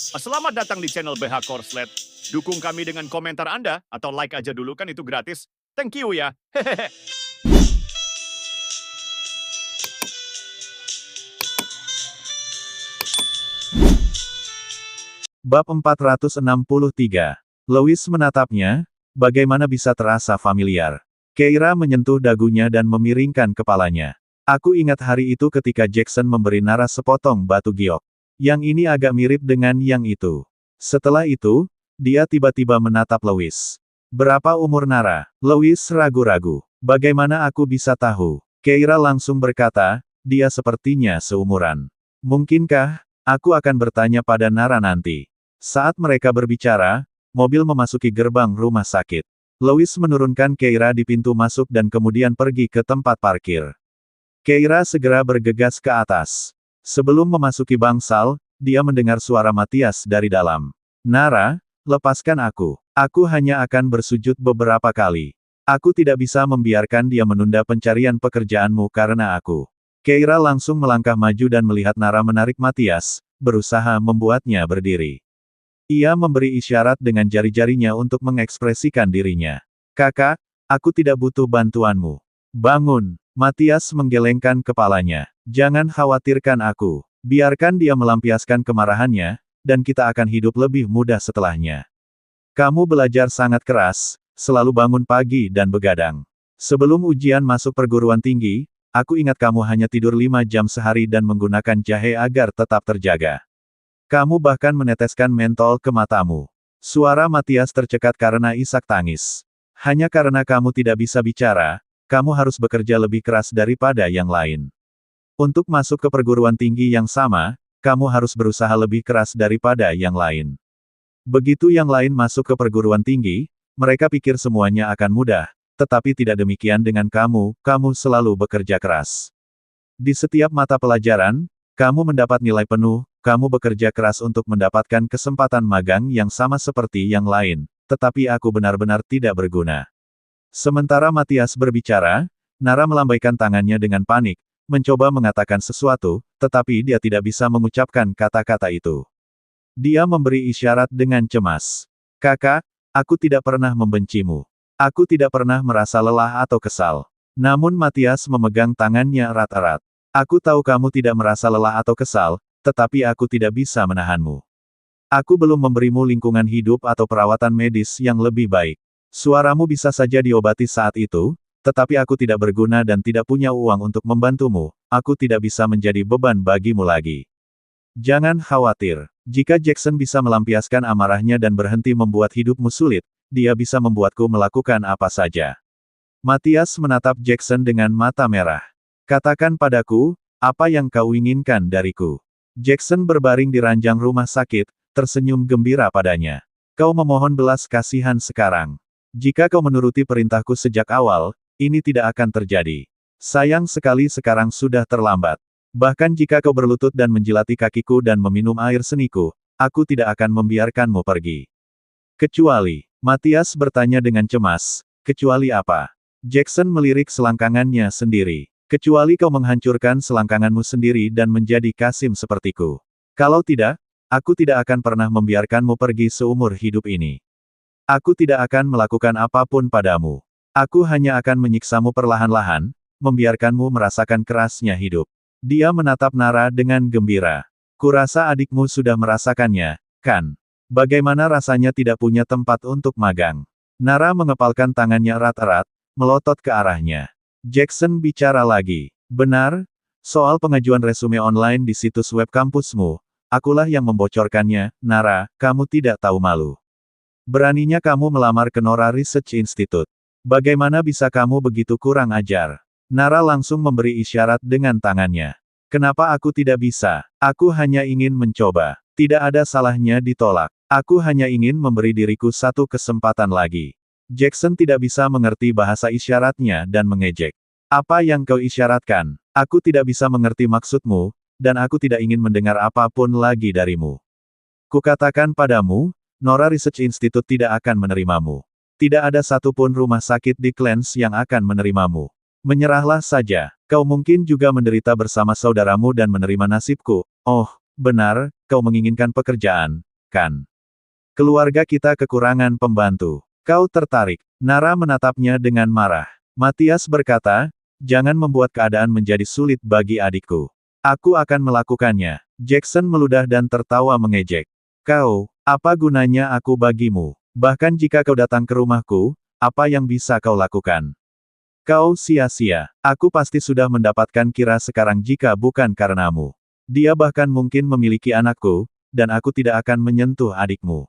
Selamat datang di channel BH Korslet. Dukung kami dengan komentar Anda atau like aja dulu kan itu gratis. Thank you ya. Hehehe. Bab 463. Louis menatapnya, bagaimana bisa terasa familiar. Keira menyentuh dagunya dan memiringkan kepalanya. Aku ingat hari itu ketika Jackson memberi Nara sepotong batu giok. Yang ini agak mirip dengan yang itu. Setelah itu, dia tiba-tiba menatap Louis. Berapa umur Nara? Louis ragu-ragu. Bagaimana aku bisa tahu? Keira langsung berkata, dia sepertinya seumuran. Mungkinkah aku akan bertanya pada Nara nanti? Saat mereka berbicara, mobil memasuki gerbang rumah sakit. Louis menurunkan Keira di pintu masuk dan kemudian pergi ke tempat parkir. Keira segera bergegas ke atas. Sebelum memasuki bangsal, dia mendengar suara Matias dari dalam. Nara, lepaskan aku. Aku hanya akan bersujud beberapa kali. Aku tidak bisa membiarkan dia menunda pencarian pekerjaanmu karena aku. Keira langsung melangkah maju dan melihat Nara menarik Matias, berusaha membuatnya berdiri. Ia memberi isyarat dengan jari-jarinya untuk mengekspresikan dirinya. Kakak, aku tidak butuh bantuanmu. Bangun. Matias menggelengkan kepalanya. Jangan khawatirkan aku. Biarkan dia melampiaskan kemarahannya, dan kita akan hidup lebih mudah setelahnya. Kamu belajar sangat keras, selalu bangun pagi dan begadang. Sebelum ujian masuk perguruan tinggi, aku ingat kamu hanya tidur 5 jam sehari dan menggunakan jahe agar tetap terjaga. Kamu bahkan meneteskan mentol ke matamu. Suara Matias tercekat karena isak tangis. Hanya karena kamu tidak bisa bicara, kamu harus bekerja lebih keras daripada yang lain. Untuk masuk ke perguruan tinggi yang sama, kamu harus berusaha lebih keras daripada yang lain. Begitu yang lain masuk ke perguruan tinggi, mereka pikir semuanya akan mudah, tetapi tidak demikian dengan kamu, kamu selalu bekerja keras. Di setiap mata pelajaran, kamu mendapat nilai penuh, kamu bekerja keras untuk mendapatkan kesempatan magang yang sama seperti yang lain, tetapi aku benar-benar tidak berguna. Sementara Matias berbicara, Nara melambaikan tangannya dengan panik, mencoba mengatakan sesuatu, tetapi dia tidak bisa mengucapkan kata-kata itu. Dia memberi isyarat dengan cemas. Kakak, aku tidak pernah membencimu. Aku tidak pernah merasa lelah atau kesal. Namun Matias memegang tangannya erat-erat. Aku tahu kamu tidak merasa lelah atau kesal, tetapi aku tidak bisa menahanmu. Aku belum memberimu lingkungan hidup atau perawatan medis yang lebih baik. Suaramu bisa saja diobati saat itu, tetapi aku tidak berguna dan tidak punya uang untuk membantumu, aku tidak bisa menjadi beban bagimu lagi. Jangan khawatir. Jika Jackson bisa melampiaskan amarahnya dan berhenti membuat hidupmu sulit, dia bisa membuatku melakukan apa saja. Matias menatap Jackson dengan mata merah. Katakan padaku, apa yang kau inginkan dariku? Jackson berbaring di ranjang rumah sakit, tersenyum gembira padanya. Kau memohon belas kasihan sekarang. Jika kau menuruti perintahku sejak awal, ini tidak akan terjadi. Sayang sekali sekarang sudah terlambat. Bahkan jika kau berlutut dan menjilati kakiku dan meminum air seniku, aku tidak akan membiarkanmu pergi. Kecuali, Matias bertanya dengan cemas, kecuali apa? Jackson melirik selangkangannya sendiri. Kecuali kau menghancurkan selangkanganmu sendiri dan menjadi Kasim sepertiku. Kalau tidak, aku tidak akan pernah membiarkanmu pergi seumur hidup ini. Aku tidak akan melakukan apapun padamu. Aku hanya akan menyiksamu perlahan-lahan, membiarkanmu merasakan kerasnya hidup. Dia menatap Nara dengan gembira. Kurasa adikmu sudah merasakannya, kan? Bagaimana rasanya tidak punya tempat untuk magang? Nara mengepalkan tangannya erat-erat, melotot ke arahnya. Jackson bicara lagi. Benar, soal pengajuan resume online di situs web kampusmu, akulah yang membocorkannya, Nara, kamu tidak tahu malu. Beraninya kamu melamar ke Nora Research Institute. Bagaimana bisa kamu begitu kurang ajar? Nara langsung memberi isyarat dengan tangannya. Kenapa aku tidak bisa? Aku hanya ingin mencoba. Tidak ada salahnya ditolak. Aku hanya ingin memberi diriku satu kesempatan lagi. Jackson tidak bisa mengerti bahasa isyaratnya dan mengejek. Apa yang kau isyaratkan? Aku tidak bisa mengerti maksudmu, dan aku tidak ingin mendengar apapun lagi darimu. Kukatakan padamu, Nora Research Institute tidak akan menerimamu. Tidak ada satupun rumah sakit di Clans yang akan menerimamu. Menyerahlah saja. Kau mungkin juga menderita bersama saudaramu dan menerima nasibku. Oh, benar, kau menginginkan pekerjaan. kan? Keluarga kita kekurangan pembantu. Kau tertarik. Nara menatapnya dengan marah. Matias berkata, jangan membuat keadaan menjadi sulit bagi adikku. Aku akan melakukannya. Jackson meludah dan tertawa mengejek. Kau, apa gunanya aku bagimu? Bahkan jika kau datang ke rumahku, apa yang bisa kau lakukan? Kau sia-sia. Aku pasti sudah mendapatkan Kira sekarang jika bukan karenamu. Dia bahkan mungkin memiliki anakku, dan aku tidak akan menyentuh adikmu.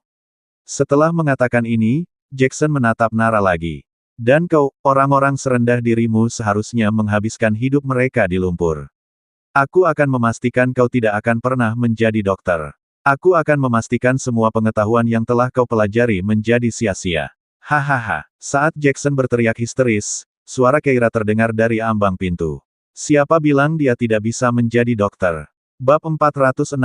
Setelah mengatakan ini, Jackson menatap Nara lagi. Dan kau, orang-orang serendah dirimu seharusnya menghabiskan hidup mereka di lumpur. Aku akan memastikan kau tidak akan pernah menjadi dokter. Aku akan memastikan semua pengetahuan yang telah kau pelajari menjadi sia-sia. Hahaha. Saat Jackson berteriak histeris, suara Keira terdengar dari ambang pintu. Siapa bilang dia tidak bisa menjadi dokter? Bab 464.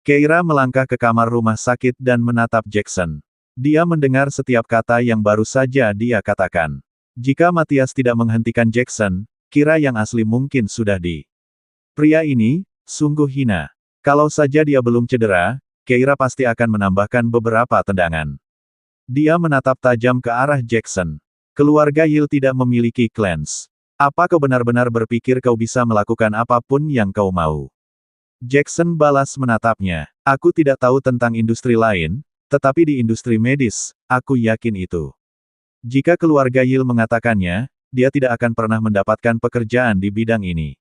Keira melangkah ke kamar rumah sakit dan menatap Jackson. Dia mendengar setiap kata yang baru saja dia katakan. Jika Matias tidak menghentikan Jackson, Kira yang asli mungkin sudah di. Pria ini, sungguh hina. Kalau saja dia belum cedera, Keira pasti akan menambahkan beberapa tendangan. Dia menatap tajam ke arah Jackson. Keluarga Yil tidak memiliki clans. Apa kau benar-benar berpikir kau bisa melakukan apapun yang kau mau? Jackson balas menatapnya. Aku tidak tahu tentang industri lain, tetapi di industri medis, aku yakin itu. Jika keluarga Yil mengatakannya, dia tidak akan pernah mendapatkan pekerjaan di bidang ini.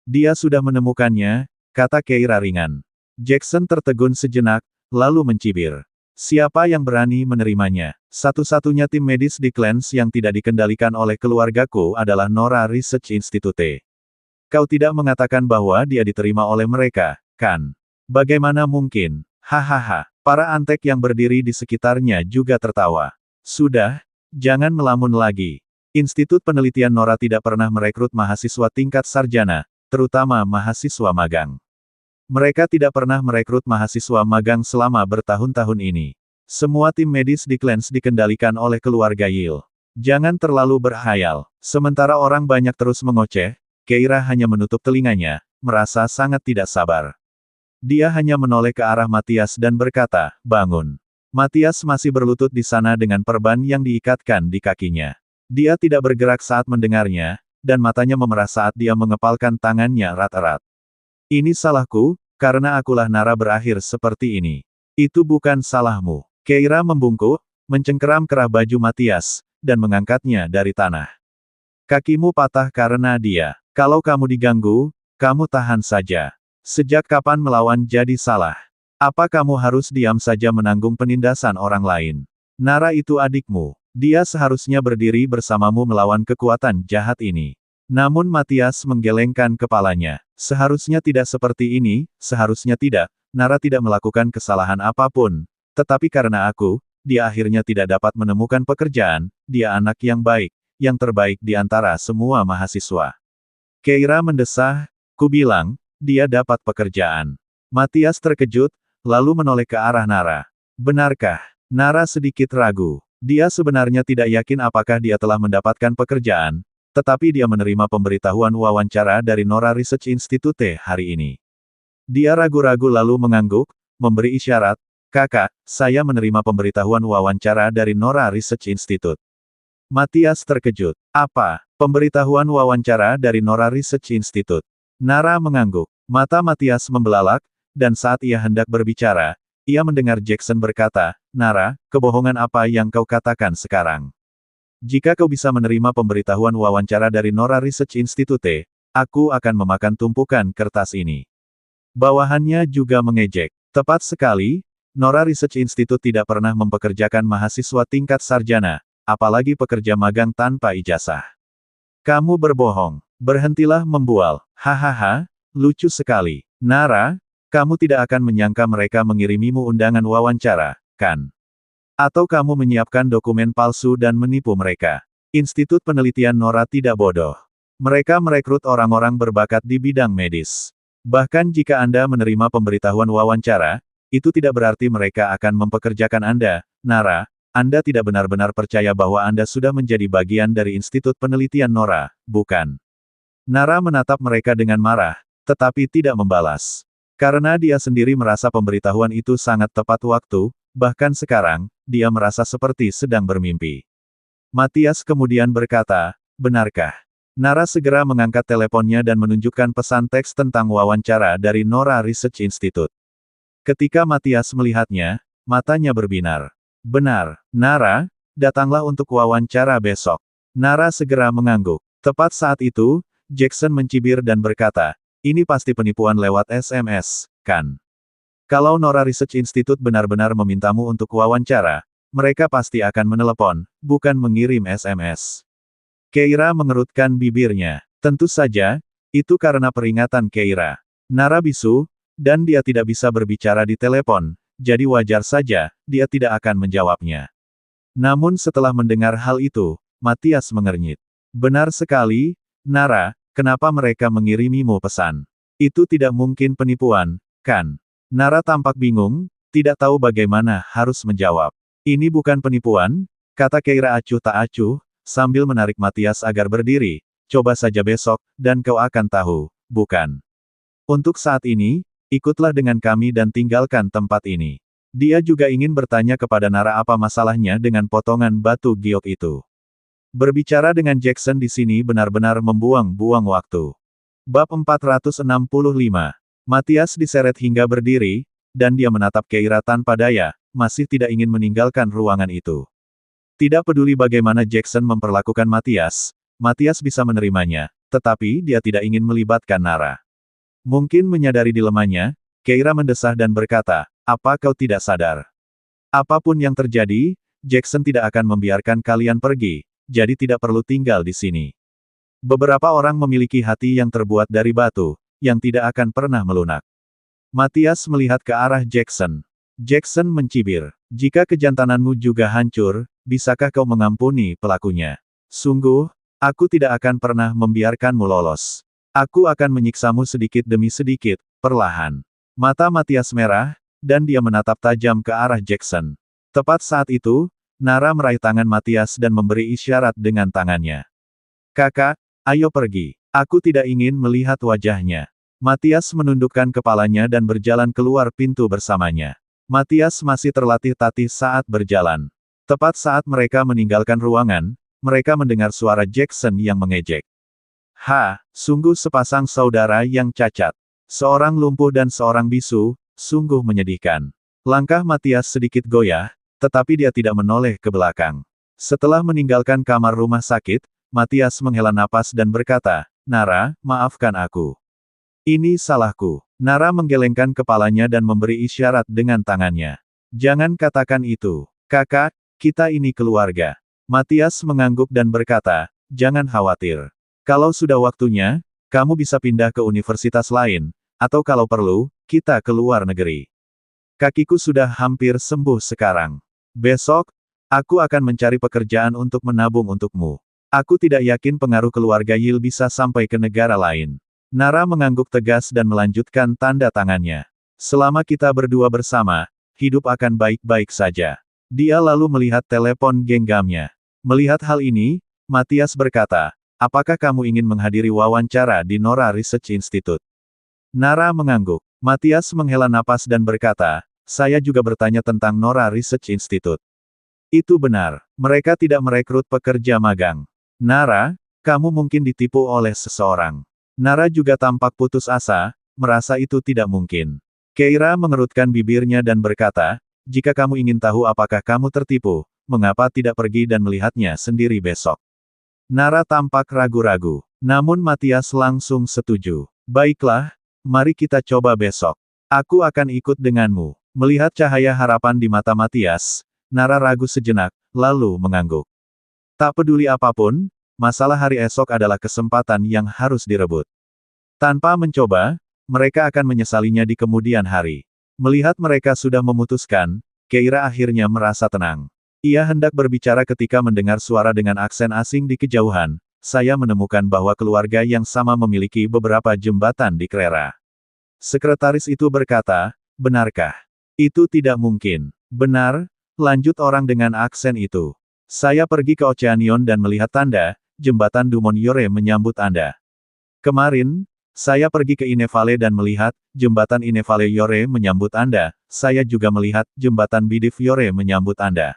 Dia sudah menemukannya, kata Keira ringan. Jackson tertegun sejenak, lalu mencibir. Siapa yang berani menerimanya? Satu-satunya tim medis di Clans yang tidak dikendalikan oleh keluargaku adalah Nora Research Institute. Kau tidak mengatakan bahwa dia diterima oleh mereka, kan? Bagaimana mungkin? Hahaha. Para antek yang berdiri di sekitarnya juga tertawa. Sudah, jangan melamun lagi. Institut Penelitian Nora tidak pernah merekrut mahasiswa tingkat sarjana, terutama mahasiswa magang. Mereka tidak pernah merekrut mahasiswa magang selama bertahun-tahun ini. Semua tim medis di Clans dikendalikan oleh keluarga Yil. Jangan terlalu berhayal. Sementara orang banyak terus mengoceh, Keira hanya menutup telinganya, merasa sangat tidak sabar. Dia hanya menoleh ke arah Matias dan berkata, bangun. Matias masih berlutut di sana dengan perban yang diikatkan di kakinya. Dia tidak bergerak saat mendengarnya, dan matanya memerah saat dia mengepalkan tangannya erat-erat. Ini salahku, karena akulah Nara berakhir seperti ini. Itu bukan salahmu. Keira membungkuk, mencengkeram kerah baju Matias, dan mengangkatnya dari tanah. Kakimu patah karena dia. Kalau kamu diganggu, kamu tahan saja. Sejak kapan melawan jadi salah? Apa kamu harus diam saja menanggung penindasan orang lain? Nara itu adikmu. Dia seharusnya berdiri bersamamu melawan kekuatan jahat ini. Namun Matias menggelengkan kepalanya. Seharusnya tidak seperti ini, seharusnya tidak. Nara tidak melakukan kesalahan apapun. Tetapi karena aku, dia akhirnya tidak dapat menemukan pekerjaan. Dia anak yang baik, yang terbaik di antara semua mahasiswa. Keira mendesah, ku bilang, dia dapat pekerjaan. Matias terkejut, lalu menoleh ke arah Nara. Benarkah? Nara sedikit ragu. Dia sebenarnya tidak yakin apakah dia telah mendapatkan pekerjaan, tetapi dia menerima pemberitahuan wawancara dari Nora Research Institute hari ini. Dia ragu-ragu lalu mengangguk, memberi isyarat, kakak, saya menerima pemberitahuan wawancara dari Nora Research Institute. Matias terkejut. Apa? Pemberitahuan wawancara dari Nora Research Institute. Nara mengangguk. Mata Matias membelalak, dan saat ia hendak berbicara, ia mendengar Jackson berkata, Nara, kebohongan apa yang kau katakan sekarang? Jika kau bisa menerima pemberitahuan wawancara dari Nora Research Institute, aku akan memakan tumpukan kertas ini. Bawahannya juga mengejek. Tepat sekali, Nora Research Institute tidak pernah mempekerjakan mahasiswa tingkat sarjana, apalagi pekerja magang tanpa ijazah. Kamu berbohong. Berhentilah membual. Hahaha, lucu sekali. Nara, kamu tidak akan menyangka mereka mengirimimu undangan wawancara, kan? Atau kamu menyiapkan dokumen palsu dan menipu mereka. Institut Penelitian Nora tidak bodoh. Mereka merekrut orang-orang berbakat di bidang medis. Bahkan jika Anda menerima pemberitahuan wawancara, itu tidak berarti mereka akan mempekerjakan Anda, Nara. Anda tidak benar-benar percaya bahwa Anda sudah menjadi bagian dari Institut Penelitian Nora, bukan? Nara menatap mereka dengan marah, tetapi tidak membalas. Karena dia sendiri merasa pemberitahuan itu sangat tepat waktu, bahkan sekarang, dia merasa seperti sedang bermimpi. Matias kemudian berkata, benarkah? Nara segera mengangkat teleponnya dan menunjukkan pesan teks tentang wawancara dari Nora Research Institute. Ketika Matias melihatnya, matanya berbinar. Benar, Nara, datanglah untuk wawancara besok. Nara segera mengangguk. Tepat saat itu, Jackson mencibir dan berkata, ini pasti penipuan lewat SMS, kan? Kalau Nora Research Institute benar-benar memintamu untuk wawancara, mereka pasti akan menelepon, bukan mengirim SMS. Keira mengerutkan bibirnya. Tentu saja, itu karena peringatan Keira. Nara bisu, dan dia tidak bisa berbicara di telepon, jadi wajar saja, dia tidak akan menjawabnya. Namun setelah mendengar hal itu, Matias mengernyit. Benar sekali, Nara, kenapa mereka mengirimimu pesan? Itu tidak mungkin penipuan, kan? Nara tampak bingung, tidak tahu bagaimana harus menjawab. Ini bukan penipuan, kata Keira acuh tak acuh, sambil menarik Matias agar berdiri. Coba saja besok, dan kau akan tahu, bukan? Untuk saat ini, ikutlah dengan kami dan tinggalkan tempat ini. Dia juga ingin bertanya kepada Nara apa masalahnya dengan potongan batu giok itu. Berbicara dengan Jackson di sini benar-benar membuang-buang waktu. Bab 465. Matias diseret hingga berdiri, dan dia menatap Keira tanpa daya, masih tidak ingin meninggalkan ruangan itu. Tidak peduli bagaimana Jackson memperlakukan Matias, Matias bisa menerimanya, tetapi dia tidak ingin melibatkan Nara. Mungkin menyadari dilemanya, Keira mendesah dan berkata, apa kau tidak sadar? Apapun yang terjadi, Jackson tidak akan membiarkan kalian pergi, jadi tidak perlu tinggal di sini. Beberapa orang memiliki hati yang terbuat dari batu, yang tidak akan pernah melunak. Matias melihat ke arah Jackson. Jackson mencibir. Jika kejantananmu juga hancur, bisakah kau mengampuni pelakunya? Sungguh, aku tidak akan pernah membiarkanmu lolos. Aku akan menyiksamu sedikit demi sedikit, perlahan. Mata Matias merah, dan dia menatap tajam ke arah Jackson. Tepat saat itu, Nara meraih tangan Matias dan memberi isyarat dengan tangannya. Kakak, ayo pergi. Aku tidak ingin melihat wajahnya. Matias menundukkan kepalanya dan berjalan keluar pintu bersamanya. Matias masih terlatih-tatih saat berjalan. Tepat saat mereka meninggalkan ruangan, mereka mendengar suara Jackson yang mengejek. Sungguh sepasang saudara yang cacat. Seorang lumpuh dan seorang bisu, sungguh menyedihkan. Langkah Matias sedikit goyah, tetapi dia tidak menoleh ke belakang. Setelah meninggalkan kamar rumah sakit, Matias menghela napas dan berkata, Nara, maafkan aku. Ini salahku. Nara menggelengkan kepalanya dan memberi isyarat dengan tangannya. Jangan katakan itu. Kakak, kita ini keluarga. Matias mengangguk dan berkata, jangan khawatir. Kalau sudah waktunya, kamu bisa pindah ke universitas lain, atau kalau perlu, kita ke luar negeri. Kakiku sudah hampir sembuh sekarang. Besok, aku akan mencari pekerjaan untuk menabung untukmu. Aku tidak yakin pengaruh keluarga Yil bisa sampai ke negara lain. Nara mengangguk tegas dan melanjutkan tanda tangannya. Selama kita berdua bersama, hidup akan baik-baik saja. Dia lalu melihat telepon genggamnya. Melihat hal ini, Matias berkata, apakah kamu ingin menghadiri wawancara di Nora Research Institute? Nara mengangguk. Matias menghela napas dan berkata, saya juga bertanya tentang Nora Research Institute. Itu benar, mereka tidak merekrut pekerja magang. Nara, kamu mungkin ditipu oleh seseorang. Nara juga tampak putus asa, merasa itu tidak mungkin. Keira mengerutkan bibirnya dan berkata, jika kamu ingin tahu apakah kamu tertipu, mengapa tidak pergi dan melihatnya sendiri besok? Nara tampak ragu-ragu. Namun Matias langsung setuju. Baiklah, mari kita coba besok. Aku akan ikut denganmu. Melihat cahaya harapan di mata Matias, Nara ragu sejenak, lalu mengangguk. Tak peduli apapun, masalah hari esok adalah kesempatan yang harus direbut. Tanpa mencoba, mereka akan menyesalinya di kemudian hari. Melihat mereka sudah memutuskan, Keira akhirnya merasa tenang. Ia hendak berbicara ketika mendengar suara dengan aksen asing di kejauhan. Saya menemukan bahwa keluarga yang sama memiliki beberapa jembatan di Krera. Sekretaris itu berkata, benarkah? Itu tidak mungkin. Benar, lanjut orang dengan aksen itu. Saya pergi ke Oceanion dan melihat tanda, jembatan Dumont Yore menyambut Anda. Kemarin, Saya pergi ke Inevale dan melihat, jembatan Inevale Yore menyambut Anda, saya juga melihat, jembatan Bidif Yore menyambut Anda.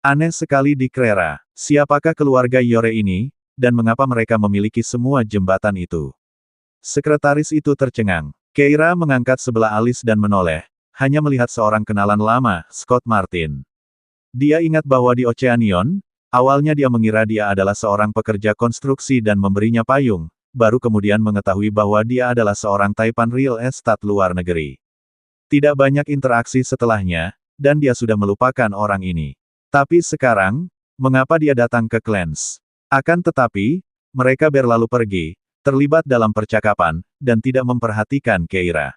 Aneh sekali di Krera. Siapakah keluarga Yore ini, dan mengapa mereka memiliki semua jembatan itu? Sekretaris itu tercengang. Keira mengangkat sebelah alis dan menoleh, hanya melihat seorang kenalan lama, Scott Martin. Dia ingat bahwa di Oceanion, awalnya dia mengira dia adalah seorang pekerja konstruksi dan memberinya payung, baru kemudian mengetahui bahwa dia adalah seorang taipan real estate luar negeri. Tidak banyak interaksi setelahnya, dan dia sudah melupakan orang ini. Tapi sekarang, mengapa dia datang ke Clans? Akan tetapi, mereka berlalu pergi, terlibat dalam percakapan, dan tidak memperhatikan Keira.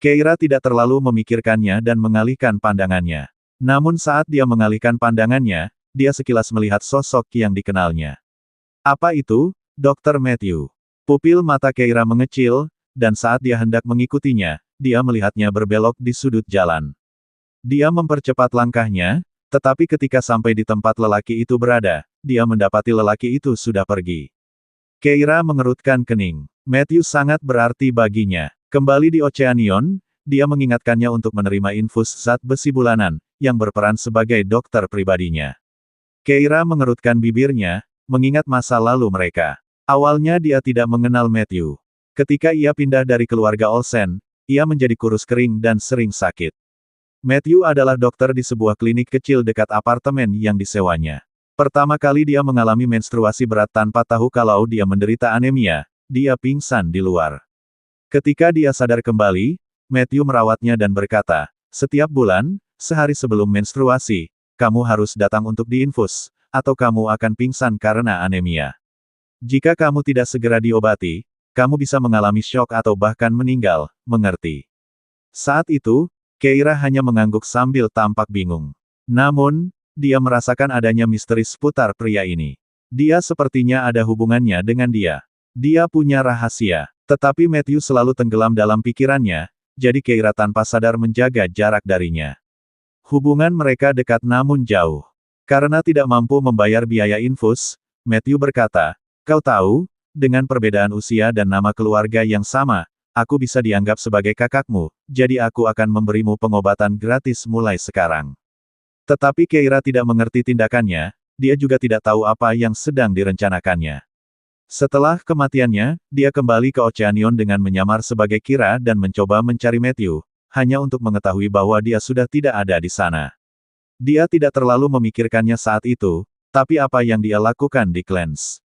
Keira tidak terlalu memikirkannya dan mengalihkan pandangannya. Namun saat dia mengalihkan pandangannya, dia sekilas melihat sosok yang dikenalnya. Apa itu, Dr. Matthew? Pupil mata Keira mengecil, dan saat dia hendak mengikutinya, dia melihatnya berbelok di sudut jalan. Dia mempercepat langkahnya, tetapi ketika sampai di tempat lelaki itu berada, dia mendapati lelaki itu sudah pergi. Keira mengerutkan kening. Matthew sangat berarti baginya. Kembali di Oceanion, dia mengingatkannya untuk menerima infus zat besi bulanan, yang berperan sebagai dokter pribadinya. Keira mengerutkan bibirnya, mengingat masa lalu mereka. Awalnya dia tidak mengenal Matthew. Ketika ia pindah dari keluarga Olsen, ia menjadi kurus kering dan sering sakit. Matthew adalah dokter di sebuah klinik kecil dekat apartemen yang disewanya. Pertama kali dia mengalami menstruasi berat tanpa tahu kalau dia menderita anemia, dia pingsan di luar. Ketika dia sadar kembali, Matthew merawatnya dan berkata, "Setiap bulan, sehari sebelum menstruasi, kamu harus datang untuk diinfus, atau kamu akan pingsan karena anemia. Jika kamu tidak segera diobati, kamu bisa mengalami syok atau bahkan meninggal, mengerti?" Saat itu, Keira hanya mengangguk sambil tampak bingung. Namun, dia merasakan adanya misteri seputar pria ini. Dia sepertinya ada hubungannya dengan dia. Dia punya rahasia. Tetapi Matthew selalu tenggelam dalam pikirannya, jadi Keira tanpa sadar menjaga jarak darinya. Hubungan mereka dekat namun jauh. Karena tidak mampu membayar biaya infus, Matthew berkata, "Kau tahu, dengan perbedaan usia dan nama keluarga yang sama, aku bisa dianggap sebagai kakakmu, jadi aku akan memberimu pengobatan gratis mulai sekarang." Tetapi Keira tidak mengerti tindakannya, dia juga tidak tahu apa yang sedang direncanakannya. Setelah kematiannya, dia kembali ke Oceanion dengan menyamar sebagai Kira dan mencoba mencari Matthew, hanya untuk mengetahui bahwa dia sudah tidak ada di sana. Dia tidak terlalu memikirkannya saat itu, tapi apa yang dia lakukan di Clans.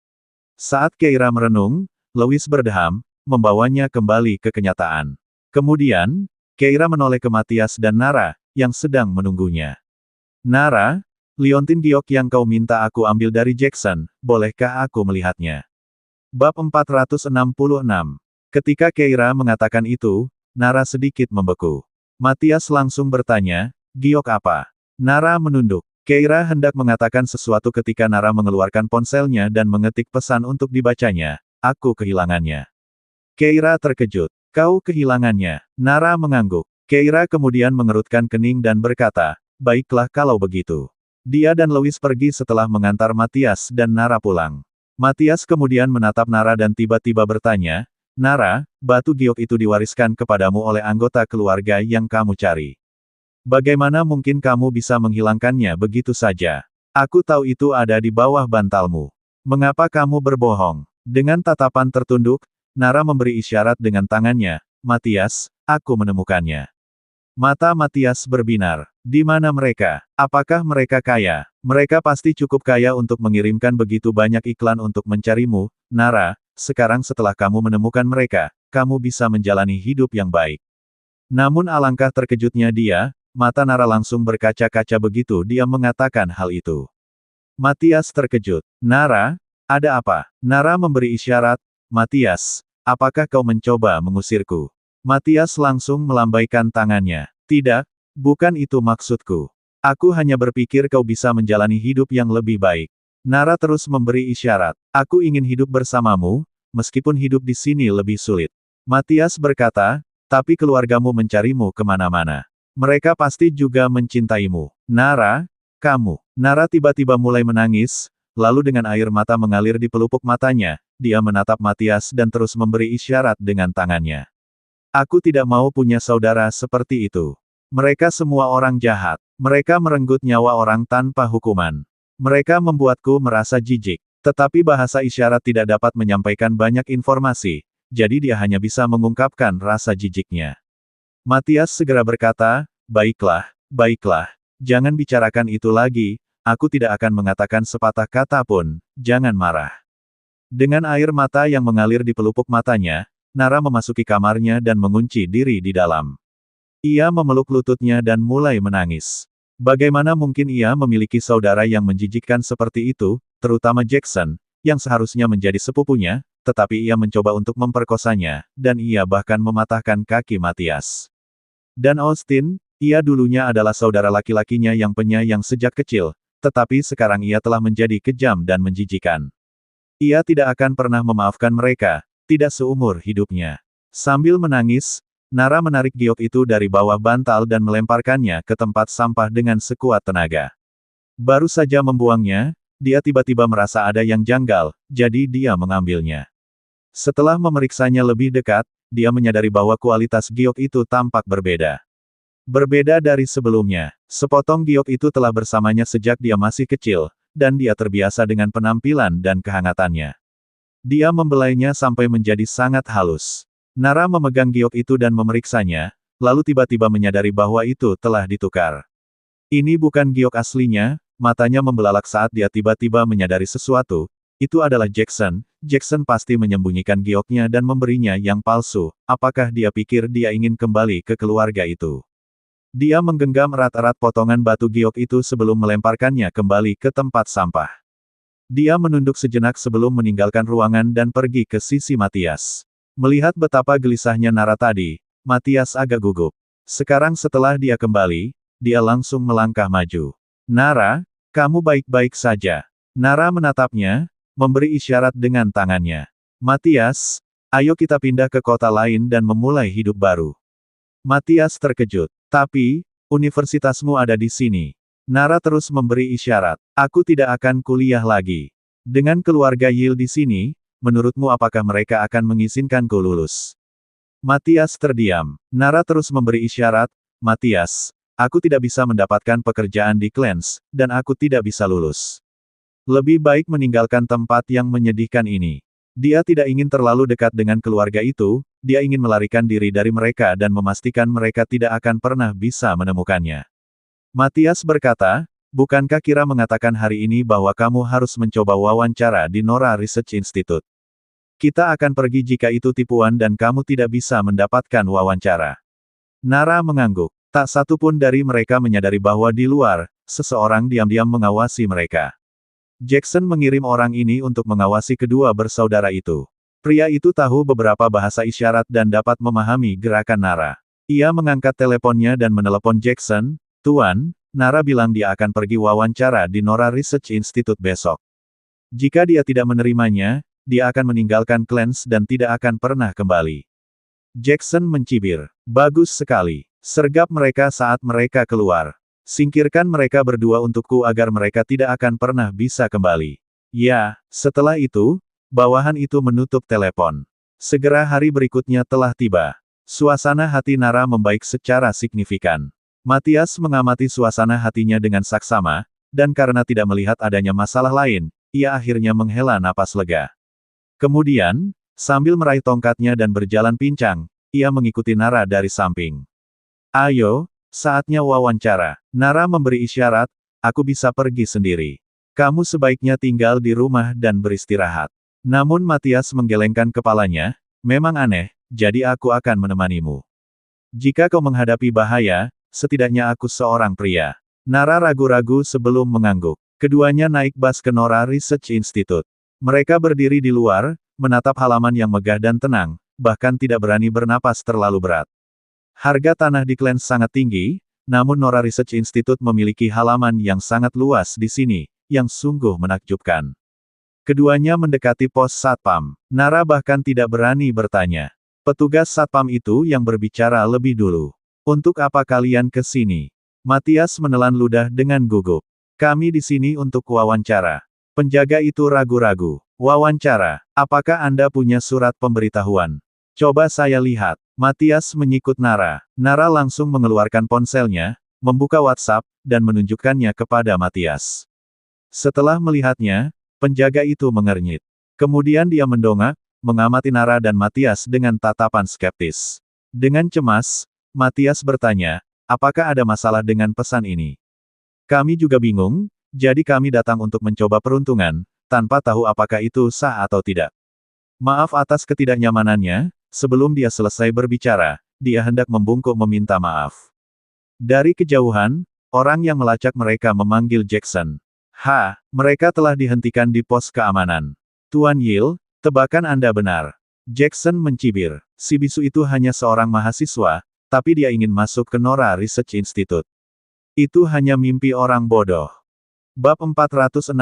Saat Keira merenung, Louis berdeham, membawanya kembali ke kenyataan. Kemudian, Keira menoleh ke Matthias dan Nara, yang sedang menunggunya. "Nara, liontin giok yang kau minta aku ambil dari Jackson, bolehkah aku melihatnya?" Bab 466. Ketika Keira mengatakan itu, Nara sedikit membeku. Matthias langsung bertanya, "Giok apa?" Nara menunduk. Keira hendak mengatakan sesuatu ketika Nara mengeluarkan ponselnya dan mengetik pesan untuk dibacanya, "Aku kehilangannya." Keira terkejut. "Kau kehilangannya?" Nara mengangguk. Keira kemudian mengerutkan kening dan berkata, "Baiklah kalau begitu." Dia dan Louis pergi setelah mengantar Matthias dan Nara pulang. Matthias kemudian menatap Nara dan tiba-tiba bertanya, "Nara, batu giok itu diwariskan kepadamu oleh anggota keluarga yang kamu cari. Bagaimana mungkin kamu bisa menghilangkannya begitu saja? Aku tahu itu ada di bawah bantalmu. Mengapa kamu berbohong?" Dengan tatapan tertunduk, Nara memberi isyarat dengan tangannya, "Matthias, aku menemukannya." Mata Matthias berbinar. "Di mana mereka? Apakah mereka kaya?" "Mereka pasti cukup kaya untuk mengirimkan begitu banyak iklan untuk mencarimu, Nara. Sekarang setelah kamu menemukan mereka, kamu bisa menjalani hidup yang baik." Namun alangkah terkejutnya dia, mata Nara langsung berkaca-kaca begitu dia mengatakan hal itu. Matthias terkejut. "Nara, ada apa?" Nara memberi isyarat, "Matthias, apakah kau mencoba mengusirku?" Matthias langsung melambaikan tangannya. "Tidak, bukan itu maksudku. Aku hanya berpikir kau bisa menjalani hidup yang lebih baik." Nara terus memberi isyarat. "Aku ingin hidup bersamamu, meskipun hidup di sini lebih sulit." Matthias berkata, "Tapi keluargamu mencarimu kemana-mana. Mereka pasti juga mencintaimu. Nara, kamu." Nara tiba-tiba mulai menangis, lalu dengan air mata mengalir di pelupuk matanya, dia menatap Matias dan terus memberi isyarat dengan tangannya. Aku tidak mau punya saudara seperti itu. Mereka semua orang jahat. Mereka merenggut nyawa orang tanpa hukuman. Mereka membuatku merasa jijik. Tetapi bahasa isyarat tidak dapat menyampaikan banyak informasi, jadi dia hanya bisa mengungkapkan rasa jijiknya. Matias segera berkata, baiklah, baiklah. Jangan bicarakan itu lagi, aku tidak akan mengatakan sepatah kata pun, jangan marah. Dengan air mata yang mengalir di pelupuk matanya, Nara memasuki kamarnya dan mengunci diri di dalam. Ia memeluk lututnya dan mulai menangis. Bagaimana mungkin ia memiliki saudara yang menjijikkan seperti itu, terutama Jackson, yang seharusnya menjadi sepupunya, tetapi ia mencoba untuk memperkosanya, dan ia bahkan mematahkan kaki Matias. Dan Austin, ia dulunya adalah saudara laki-lakinya yang penyayang sejak kecil, tetapi sekarang ia telah menjadi kejam dan menjijikan. Ia tidak akan pernah memaafkan mereka, tidak seumur hidupnya. Sambil menangis, Nara menarik giok itu dari bawah bantal dan melemparkannya ke tempat sampah dengan sekuat tenaga. Baru saja membuangnya, dia tiba-tiba merasa ada yang janggal, jadi dia mengambilnya. Setelah memeriksanya lebih dekat, dia menyadari bahwa kualitas giok itu tampak berbeda. Berbeda dari sebelumnya, sepotong giok itu telah bersamanya sejak dia masih kecil, dan dia terbiasa dengan penampilan dan kehangatannya. Dia membelainya sampai menjadi sangat halus. Nara memegang giok itu dan memeriksanya, lalu tiba-tiba menyadari bahwa itu telah ditukar. Ini bukan giok aslinya, matanya membelalak saat dia tiba-tiba menyadari sesuatu. Itu adalah Jackson. Jackson pasti menyembunyikan gioknya dan memberinya yang palsu. Apakah dia pikir dia ingin kembali ke keluarga itu? Dia menggenggam erat-erat potongan batu giok itu sebelum melemparkannya kembali ke tempat sampah. Dia menunduk sejenak sebelum meninggalkan ruangan dan pergi ke sisi Matias. Melihat betapa gelisahnya Nara tadi, Matias agak gugup. Sekarang setelah dia kembali, dia langsung melangkah maju. Nara, kamu baik-baik saja. Nara menatapnya, memberi isyarat dengan tangannya. Matias, ayo kita pindah ke kota lain dan memulai hidup baru. Matias terkejut. Tapi, universitasmu ada di sini. Nara terus memberi isyarat. Aku tidak akan kuliah lagi. Dengan keluarga Yil di sini, menurutmu apakah mereka akan mengizinkanku lulus? Matias terdiam. Nara terus memberi isyarat, Matias, aku tidak bisa mendapatkan pekerjaan di Clans, dan aku tidak bisa lulus. Lebih baik meninggalkan tempat yang menyedihkan ini. Dia tidak ingin terlalu dekat dengan keluarga itu, dia ingin melarikan diri dari mereka dan memastikan mereka tidak akan pernah bisa menemukannya. Matias berkata, bukankah Kira mengatakan hari ini bahwa kamu harus mencoba wawancara di Nora Research Institute? Kita akan pergi jika itu tipuan dan kamu tidak bisa mendapatkan wawancara. Nara mengangguk. Tak satu pun dari mereka menyadari bahwa di luar, seseorang diam-diam mengawasi mereka. Jackson mengirim orang ini untuk mengawasi kedua bersaudara itu. Pria itu tahu beberapa bahasa isyarat dan dapat memahami gerakan Nara. Ia mengangkat teleponnya dan menelepon Jackson, Tuan, Nara bilang dia akan pergi wawancara di Nora Research Institute besok. Jika dia tidak menerimanya, dia akan meninggalkan Clans dan tidak akan pernah kembali. Jackson mencibir. Bagus sekali. Sergap mereka saat mereka keluar. Singkirkan mereka berdua untukku agar mereka tidak akan pernah bisa kembali. Ya, setelah itu, bawahan itu menutup telepon. Segera hari berikutnya telah tiba. Suasana hati Nara membaik secara signifikan. Matias mengamati suasana hatinya dengan saksama, dan karena tidak melihat adanya masalah lain, ia akhirnya menghela napas lega. Kemudian, sambil meraih tongkatnya dan berjalan pincang, ia mengikuti Nara dari samping. Ayo, saatnya wawancara. Nara memberi isyarat, aku bisa pergi sendiri. Kamu sebaiknya tinggal di rumah dan beristirahat. Namun Matias menggelengkan kepalanya, memang aneh, jadi aku akan menemanimu. Jika kau menghadapi bahaya, setidaknya aku seorang pria. Nara ragu-ragu sebelum mengangguk. Keduanya naik bus ke Nora Research Institute. Mereka berdiri di luar, menatap halaman yang megah dan tenang, bahkan tidak berani bernapas terlalu berat. Harga tanah di Clans sangat tinggi, namun Nora Research Institute memiliki halaman yang sangat luas di sini, yang sungguh menakjubkan. Keduanya mendekati pos satpam. Nara bahkan tidak berani bertanya. Petugas satpam itu yang berbicara lebih dulu. Untuk apa kalian ke sini? Matias menelan ludah dengan gugup. Kami di sini untuk wawancara. Penjaga itu ragu-ragu. Wawancara. Apakah Anda punya surat pemberitahuan? Coba saya lihat. Matias menyikut Nara. Nara langsung mengeluarkan ponselnya, membuka WhatsApp, dan menunjukkannya kepada Matias. Setelah melihatnya, penjaga itu mengernyit. Kemudian dia mendongak, mengamati Nara dan Matias dengan tatapan skeptis. Dengan cemas, Matias bertanya, apakah ada masalah dengan pesan ini? Kami juga bingung, jadi kami datang untuk mencoba peruntungan, tanpa tahu apakah itu sah atau tidak. Maaf atas ketidaknyamanannya, sebelum dia selesai berbicara, dia hendak membungkuk meminta maaf. Dari kejauhan, orang yang melacak mereka memanggil Jackson. Mereka telah dihentikan di pos keamanan. Tuan Yil, tebakan Anda benar. Jackson mencibir. Si bisu itu hanya seorang mahasiswa, tapi dia ingin masuk ke Nora Research Institute. Itu hanya mimpi orang bodoh. Bab 467.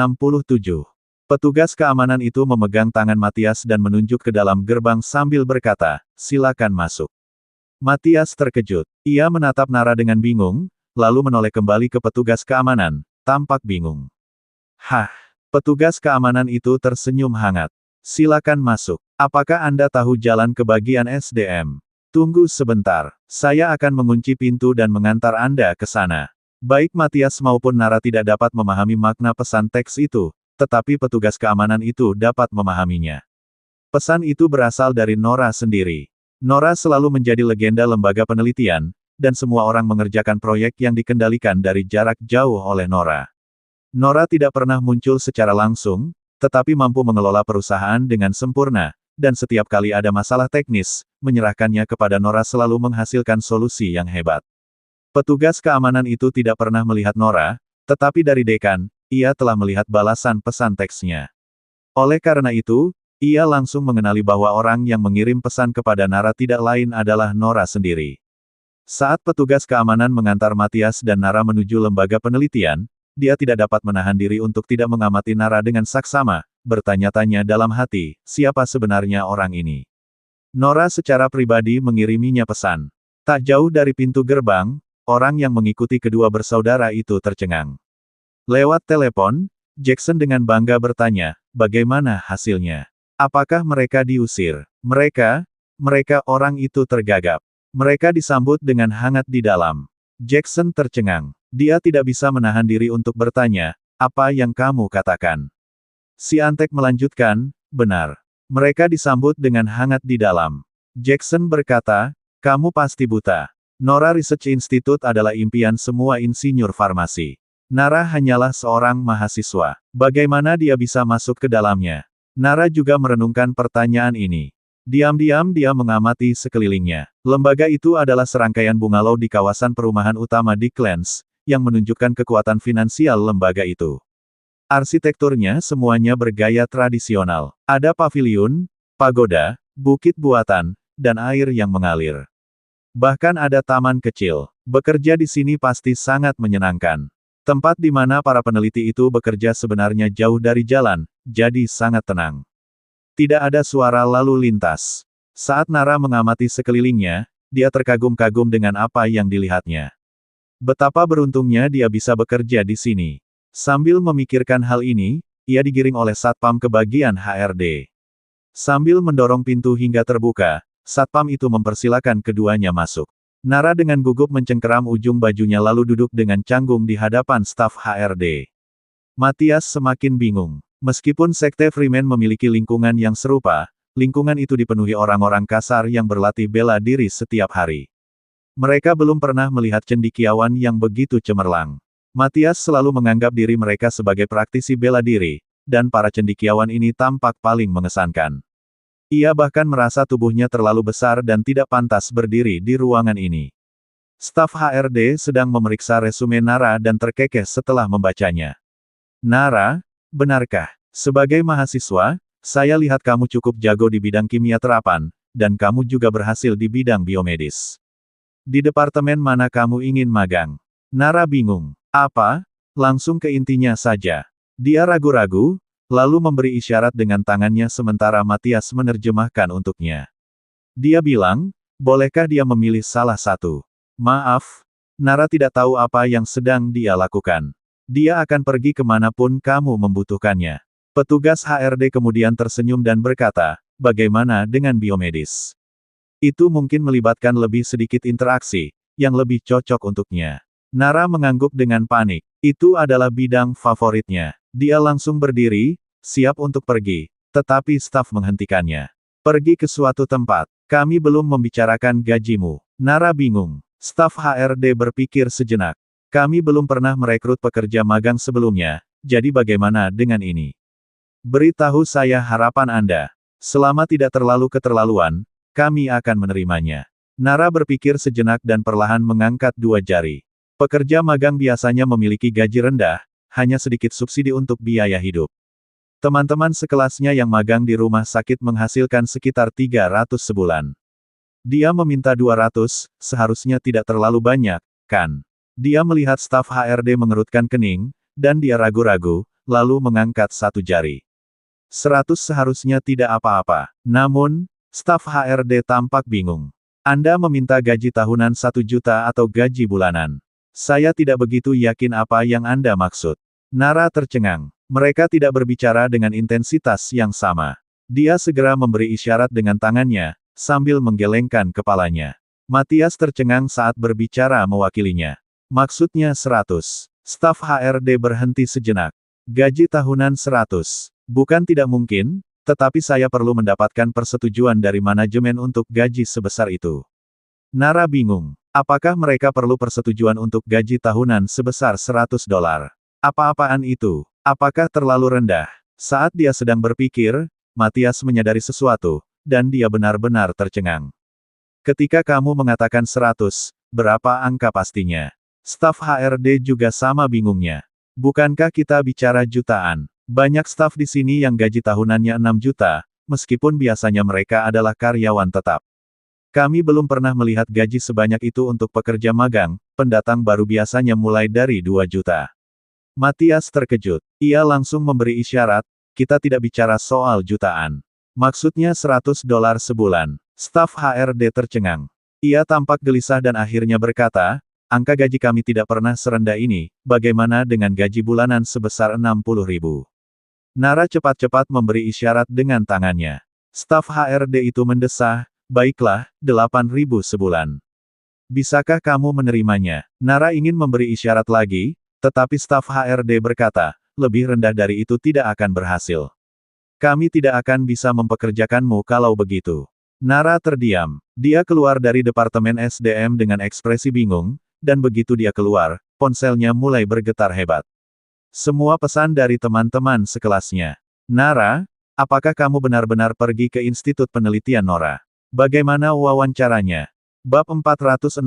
Petugas keamanan itu memegang tangan Matias dan menunjuk ke dalam gerbang sambil berkata, silakan masuk. Matias terkejut. Ia menatap Nara dengan bingung, lalu menoleh kembali ke petugas keamanan, tampak bingung. Petugas keamanan itu tersenyum hangat. Silakan masuk. Apakah Anda tahu jalan ke bagian SDM? Tunggu sebentar. Saya akan mengunci pintu dan mengantar Anda ke sana. Baik Matias maupun Nara tidak dapat memahami makna pesan teks itu, tetapi petugas keamanan itu dapat memahaminya. Pesan itu berasal dari Nora sendiri. Nora selalu menjadi legenda lembaga penelitian, dan semua orang mengerjakan proyek yang dikendalikan dari jarak jauh oleh Nora. Nora tidak pernah muncul secara langsung, tetapi mampu mengelola perusahaan dengan sempurna, dan setiap kali ada masalah teknis, menyerahkannya kepada Nora selalu menghasilkan solusi yang hebat. Petugas keamanan itu tidak pernah melihat Nora, tetapi dari dekan, ia telah melihat balasan pesan teksnya. Oleh karena itu, ia langsung mengenali bahwa orang yang mengirim pesan kepada Nara tidak lain adalah Nora sendiri. Saat petugas keamanan mengantar Matias dan Nara menuju lembaga penelitian, dia tidak dapat menahan diri untuk tidak mengamati Nara dengan saksama, bertanya-tanya dalam hati, siapa sebenarnya orang ini? Nora secara pribadi mengiriminya pesan. Tak jauh dari pintu gerbang, orang yang mengikuti kedua bersaudara itu tercengang. Lewat telepon, Jackson dengan bangga bertanya, bagaimana hasilnya? Apakah mereka diusir? Mereka orang itu tergagap. Mereka disambut dengan hangat di dalam. Jackson tercengang. Dia tidak bisa menahan diri untuk bertanya, apa yang kamu katakan? Si Antek melanjutkan, benar. Mereka disambut dengan hangat di dalam. Jackson berkata, kamu pasti buta. Nora Research Institute adalah impian semua insinyur farmasi. Nara hanyalah seorang mahasiswa. Bagaimana dia bisa masuk ke dalamnya? Nara juga merenungkan pertanyaan ini. Diam-diam dia mengamati sekelilingnya. Lembaga itu adalah serangkaian bungalow di kawasan perumahan utama di Clans, yang menunjukkan kekuatan finansial lembaga itu. Arsitekturnya semuanya bergaya tradisional. Ada paviliun, pagoda, bukit buatan, dan air yang mengalir. Bahkan ada taman kecil. Bekerja di sini pasti sangat menyenangkan. Tempat di mana para peneliti itu bekerja sebenarnya jauh dari jalan, jadi sangat tenang. Tidak ada suara lalu lintas. Saat Nara mengamati sekelilingnya, dia terkagum-kagum dengan apa yang dilihatnya. Betapa beruntungnya dia bisa bekerja di sini. Sambil memikirkan hal ini, ia digiring oleh Satpam ke bagian HRD. Sambil mendorong pintu hingga terbuka, Satpam itu mempersilakan keduanya masuk. Nara dengan gugup mencengkeram ujung bajunya lalu duduk dengan canggung di hadapan staf HRD. Matias semakin bingung. Meskipun Sekte Freeman memiliki lingkungan yang serupa, lingkungan itu dipenuhi orang-orang kasar yang berlatih bela diri setiap hari. Mereka belum pernah melihat cendekiawan yang begitu cemerlang. Matias selalu menganggap diri mereka sebagai praktisi bela diri, dan para cendekiawan ini tampak paling mengesankan. Ia bahkan merasa tubuhnya terlalu besar dan tidak pantas berdiri di ruangan ini. Staf HRD sedang memeriksa resume Nara dan terkekeh setelah membacanya. Nara, benarkah? Sebagai mahasiswa, saya lihat kamu cukup jago di bidang kimia terapan, dan kamu juga berhasil di bidang biomedis. Di departemen mana kamu ingin magang? Nara bingung. Apa? Langsung ke intinya saja. Dia ragu-ragu, lalu memberi isyarat dengan tangannya sementara Matias menerjemahkan untuknya. Dia bilang, bolehkah dia memilih salah satu? Maaf, Nara tidak tahu apa yang sedang dia lakukan. Dia akan pergi kemanapun kamu membutuhkannya. Petugas HRD kemudian tersenyum dan berkata, bagaimana dengan biomedis? Itu mungkin melibatkan lebih sedikit interaksi, yang lebih cocok untuknya. Nara mengangguk dengan panik. Itu adalah bidang favoritnya. Dia langsung berdiri, siap untuk pergi. Tetapi staf menghentikannya. Pergi ke suatu tempat. Kami belum membicarakan gajimu. Nara bingung. Staf HRD berpikir sejenak. Kami belum pernah merekrut pekerja magang sebelumnya, jadi bagaimana dengan ini? Beritahu saya harapan Anda. Selama tidak terlalu keterlaluan, kami akan menerimanya. Nara berpikir sejenak dan perlahan mengangkat dua jari. Pekerja magang biasanya memiliki gaji rendah, hanya sedikit subsidi untuk biaya hidup. Teman-teman sekelasnya yang magang di rumah sakit menghasilkan sekitar 300 sebulan. Dia meminta 200, seharusnya tidak terlalu banyak, kan? Dia melihat staf HRD mengerutkan kening, dan dia ragu-ragu, lalu mengangkat satu jari. 100 seharusnya tidak apa-apa. Namun, staf HRD tampak bingung. Anda meminta gaji tahunan 1 juta atau gaji bulanan. Saya tidak begitu yakin apa yang Anda maksud. Nara tercengang. Mereka tidak berbicara dengan intensitas yang sama. Dia segera memberi isyarat dengan tangannya, sambil menggelengkan kepalanya. Matias tercengang saat berbicara mewakilinya. Maksudnya 100. Staf HRD berhenti sejenak. Gaji tahunan 100. Bukan tidak mungkin, tetapi saya perlu mendapatkan persetujuan dari manajemen untuk gaji sebesar itu. Nara bingung. Apakah mereka perlu persetujuan untuk gaji tahunan sebesar $100? Apa-apaan itu? Apakah terlalu rendah? Saat dia sedang berpikir, Matias menyadari sesuatu, dan dia benar-benar tercengang. Ketika kamu mengatakan 100, berapa angka pastinya? Staf HRD juga sama bingungnya. Bukankah kita bicara jutaan? Banyak staf di sini yang gaji tahunannya 6 juta, meskipun biasanya mereka adalah karyawan tetap. Kami belum pernah melihat gaji sebanyak itu untuk pekerja magang, pendatang baru biasanya mulai dari 2 juta. Matias terkejut. Ia langsung memberi isyarat, kita tidak bicara soal jutaan. Maksudnya $100 sebulan. Staf HRD tercengang. Ia tampak gelisah dan akhirnya berkata, angka gaji kami tidak pernah serendah ini, bagaimana dengan gaji bulanan sebesar 60.000? Nara cepat-cepat memberi isyarat dengan tangannya. Staf HRD itu mendesah, baiklah, 8.000 sebulan. Bisakah kamu menerimanya? Nara ingin memberi isyarat lagi, tetapi staf HRD berkata, lebih rendah dari itu tidak akan berhasil. Kami tidak akan bisa mempekerjakanmu kalau begitu. Nara terdiam. Dia keluar dari Departemen SDM dengan ekspresi bingung, dan begitu dia keluar, ponselnya mulai bergetar hebat. Semua pesan dari teman-teman sekelasnya. Nara, apakah kamu benar-benar pergi ke Institut Penelitian Nora? Bagaimana wawancaranya? Bab 468.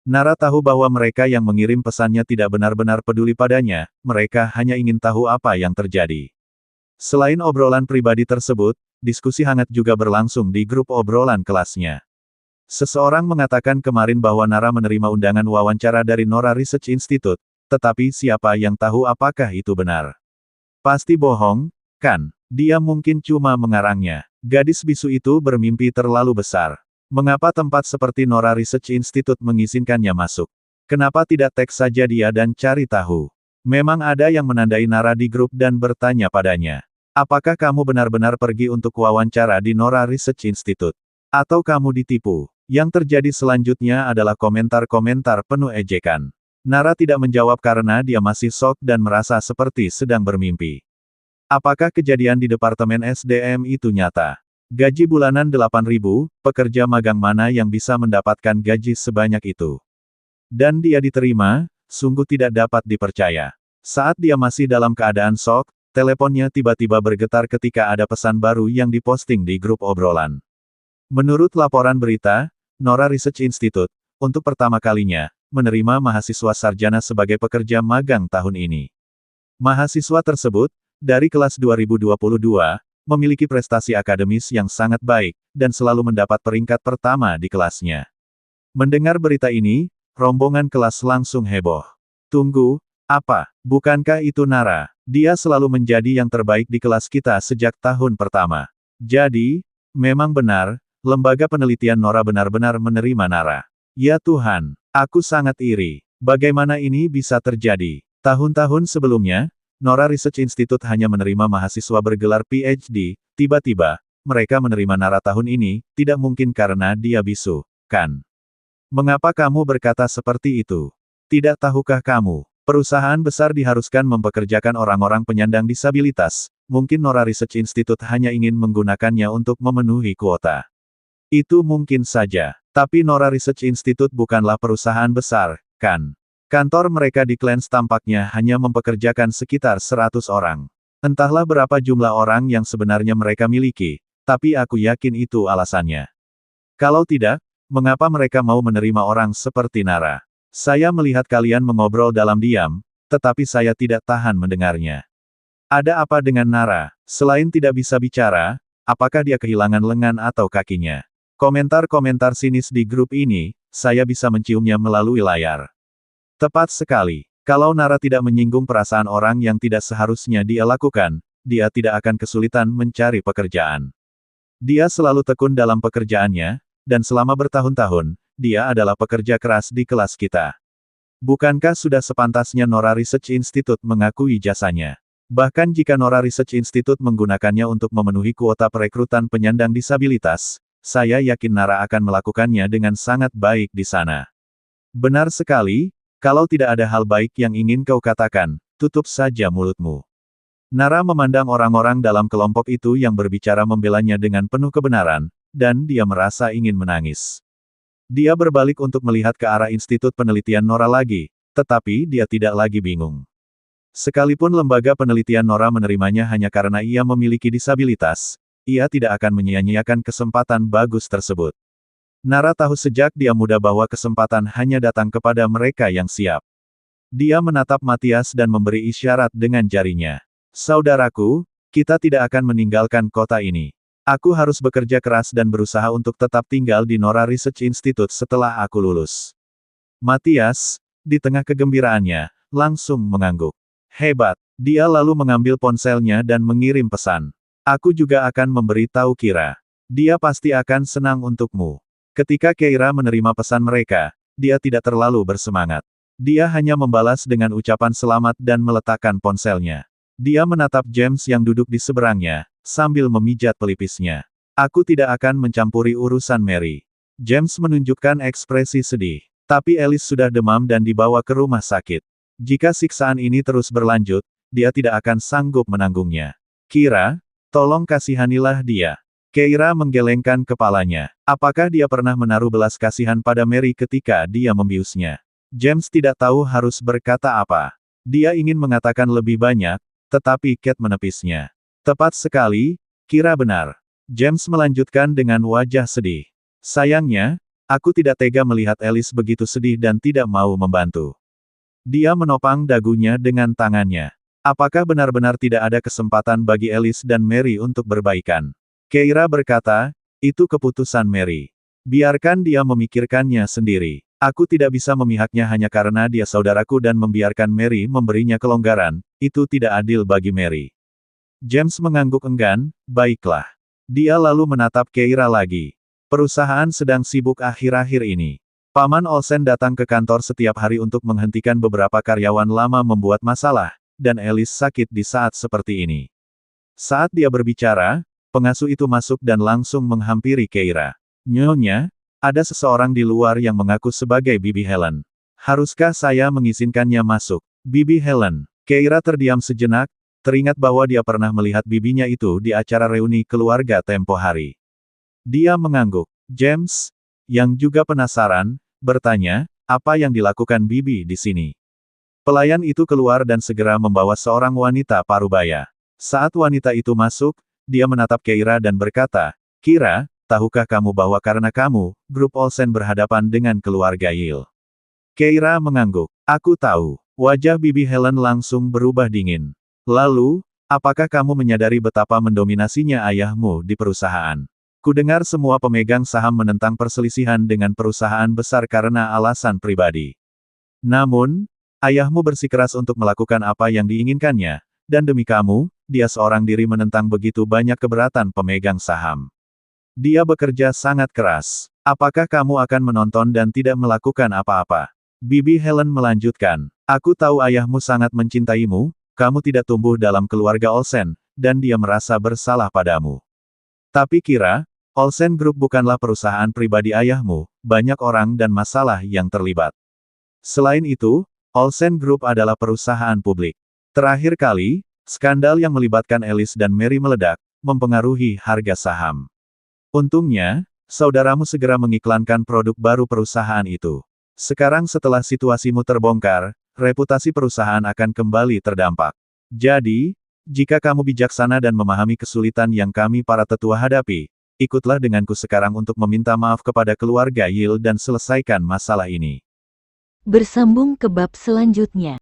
Nara tahu bahwa mereka yang mengirim pesannya tidak benar-benar peduli padanya, mereka hanya ingin tahu apa yang terjadi. Selain obrolan pribadi tersebut, diskusi hangat juga berlangsung di grup obrolan kelasnya. Seseorang mengatakan kemarin bahwa Nara menerima undangan wawancara dari Nora Research Institute, tetapi siapa yang tahu apakah itu benar? Pasti bohong, kan? Dia mungkin cuma mengarangnya. Gadis bisu itu bermimpi terlalu besar. Mengapa tempat seperti Nora Research Institute mengizinkannya masuk? Kenapa tidak tag saja dia dan cari tahu? Memang ada yang menandai Nara di grup dan bertanya padanya. Apakah kamu benar-benar pergi untuk wawancara di Nora Research Institute? Atau kamu ditipu? Yang terjadi selanjutnya adalah komentar-komentar penuh ejekan. Nara tidak menjawab karena dia masih shock dan merasa seperti sedang bermimpi. Apakah kejadian di Departemen SDM itu nyata? Gaji bulanan 8.000, pekerja magang mana yang bisa mendapatkan gaji sebanyak itu? Dan dia diterima, sungguh tidak dapat dipercaya. Saat dia masih dalam keadaan shock, teleponnya tiba-tiba bergetar ketika ada pesan baru yang diposting di grup obrolan. Menurut laporan berita, Nora Research Institute, untuk pertama kalinya, menerima mahasiswa sarjana sebagai pekerja magang tahun ini. Mahasiswa tersebut, dari kelas 2022, memiliki prestasi akademis yang sangat baik, dan selalu mendapat peringkat pertama di kelasnya. Mendengar berita ini, rombongan kelas langsung heboh. Tunggu, apa? Bukankah itu Nara? Dia selalu menjadi yang terbaik di kelas kita sejak tahun pertama. Jadi, memang benar, lembaga penelitian Nora benar-benar menerima Nara. Ya Tuhan, aku sangat iri. Bagaimana ini bisa terjadi? Tahun-tahun sebelumnya, Nora Research Institute hanya menerima mahasiswa bergelar PhD, tiba-tiba, mereka menerima Nara tahun ini, tidak mungkin karena dia bisu, kan? Mengapa kamu berkata seperti itu? Tidak tahukah kamu, perusahaan besar diharuskan mempekerjakan orang-orang penyandang disabilitas, mungkin Nora Research Institute hanya ingin menggunakannya untuk memenuhi kuota. Itu mungkin saja, tapi Nora Research Institute bukanlah perusahaan besar, kan? Kantor mereka di Clans tampaknya hanya mempekerjakan sekitar 100 orang. Entahlah berapa jumlah orang yang sebenarnya mereka miliki, tapi aku yakin itu alasannya. Kalau tidak, mengapa mereka mau menerima orang seperti Nara? Saya melihat kalian mengobrol dalam diam, tetapi saya tidak tahan mendengarnya. Ada apa dengan Nara? Selain tidak bisa bicara, apakah dia kehilangan lengan atau kakinya? Komentar-komentar sinis di grup ini, saya bisa menciumnya melalui layar. Tepat sekali. Kalau Nara tidak menyinggung perasaan orang yang tidak seharusnya dia lakukan, dia tidak akan kesulitan mencari pekerjaan. Dia selalu tekun dalam pekerjaannya, dan selama bertahun-tahun, dia adalah pekerja keras di kelas kita. Bukankah sudah sepantasnya Nora Research Institute mengakui jasanya? Bahkan jika Nora Research Institute menggunakannya untuk memenuhi kuota perekrutan penyandang disabilitas, saya yakin Nara akan melakukannya dengan sangat baik di sana. Benar sekali, kalau tidak ada hal baik yang ingin kau katakan, tutup saja mulutmu. Nara memandang orang-orang dalam kelompok itu yang berbicara membelanya dengan penuh kebenaran, dan dia merasa ingin menangis. Dia berbalik untuk melihat ke arah Institut Penelitian Nora lagi, tetapi dia tidak lagi bingung. Sekalipun lembaga penelitian Nora menerimanya hanya karena ia memiliki disabilitas, ia tidak akan menyia-nyiakan kesempatan bagus tersebut. Nara tahu sejak dia muda bahwa kesempatan hanya datang kepada mereka yang siap. Dia menatap Matias dan memberi isyarat dengan jarinya. Saudaraku, kita tidak akan meninggalkan kota ini. Aku harus bekerja keras dan berusaha untuk tetap tinggal di Nora Research Institute setelah aku lulus. Matias, di tengah kegembiraannya, langsung mengangguk. Hebat. Dia lalu mengambil ponselnya dan mengirim pesan. Aku juga akan memberitahu Kira. Dia pasti akan senang untukmu. Ketika Keira menerima pesan mereka, dia tidak terlalu bersemangat. Dia hanya membalas dengan ucapan selamat dan meletakkan ponselnya. Dia menatap James yang duduk di seberangnya, sambil memijat pelipisnya. Aku tidak akan mencampuri urusan Mary. James menunjukkan ekspresi sedih. Tapi Alice sudah demam dan dibawa ke rumah sakit. Jika siksaan ini terus berlanjut, dia tidak akan sanggup menanggungnya. Kira, tolong kasihanilah dia. Keira menggelengkan kepalanya. Apakah dia pernah menaruh belas kasihan pada Mary ketika dia membiusnya? James tidak tahu harus berkata apa. Dia ingin mengatakan lebih banyak, tetapi Kate menepisnya. Tepat sekali, Kira benar. James melanjutkan dengan wajah sedih. Sayangnya, aku tidak tega melihat Alice begitu sedih dan tidak mau membantu. Dia menopang dagunya dengan tangannya. Apakah benar-benar tidak ada kesempatan bagi Alice dan Mary untuk berbaikan? Keira berkata, itu keputusan Mary. Biarkan dia memikirkannya sendiri. Aku tidak bisa memihaknya hanya karena dia saudaraku dan membiarkan Mary memberinya kelonggaran, itu tidak adil bagi Mary. James mengangguk enggan, baiklah. Dia lalu menatap Keira lagi. Perusahaan sedang sibuk akhir-akhir ini. Paman Olsen datang ke kantor setiap hari untuk menghentikan beberapa karyawan lama membuat masalah, dan Alice sakit di saat seperti ini. Saat dia berbicara, pengasuh itu masuk dan langsung menghampiri Keira. Nyonya, ada seseorang di luar yang mengaku sebagai Bibi Helen. Haruskah saya mengizinkannya masuk? Bibi Helen. Keira terdiam sejenak, teringat bahwa dia pernah melihat bibinya itu di acara reuni keluarga tempo hari. Dia mengangguk. James, yang juga penasaran, bertanya, apa yang dilakukan Bibi di sini? Pelayan itu keluar dan segera membawa seorang wanita parubaya. Saat wanita itu masuk, dia menatap Keira dan berkata, Kira, tahukah kamu bahwa karena kamu, grup Olsen berhadapan dengan keluarga Yil? Keira mengangguk. Aku tahu. Wajah Bibi Helen langsung berubah dingin. Lalu, apakah kamu menyadari betapa mendominasinya ayahmu di perusahaan? Kudengar semua pemegang saham menentang perselisihan dengan perusahaan besar karena alasan pribadi. Namun, ayahmu bersikeras untuk melakukan apa yang diinginkannya, dan demi kamu, dia seorang diri menentang begitu banyak keberatan pemegang saham. Dia bekerja sangat keras. Apakah kamu akan menonton dan tidak melakukan apa-apa? Bibi Helen melanjutkan. Aku tahu ayahmu sangat mencintaimu, kamu tidak tumbuh dalam keluarga Olsen, dan dia merasa bersalah padamu. Tapi Kira, Olsen Group bukanlah perusahaan pribadi ayahmu, banyak orang dan masalah yang terlibat. Selain itu, Olsen Group adalah perusahaan publik. Terakhir kali, skandal yang melibatkan Alice dan Mary meledak, mempengaruhi harga saham. Untungnya, saudaramu segera mengiklankan produk baru perusahaan itu. Sekarang setelah situasimu terbongkar, reputasi perusahaan akan kembali terdampak. Jadi, jika kamu bijaksana dan memahami kesulitan yang kami para tetua hadapi, ikutlah denganku sekarang untuk meminta maaf kepada keluarga Yil dan selesaikan masalah ini. Bersambung ke bab selanjutnya.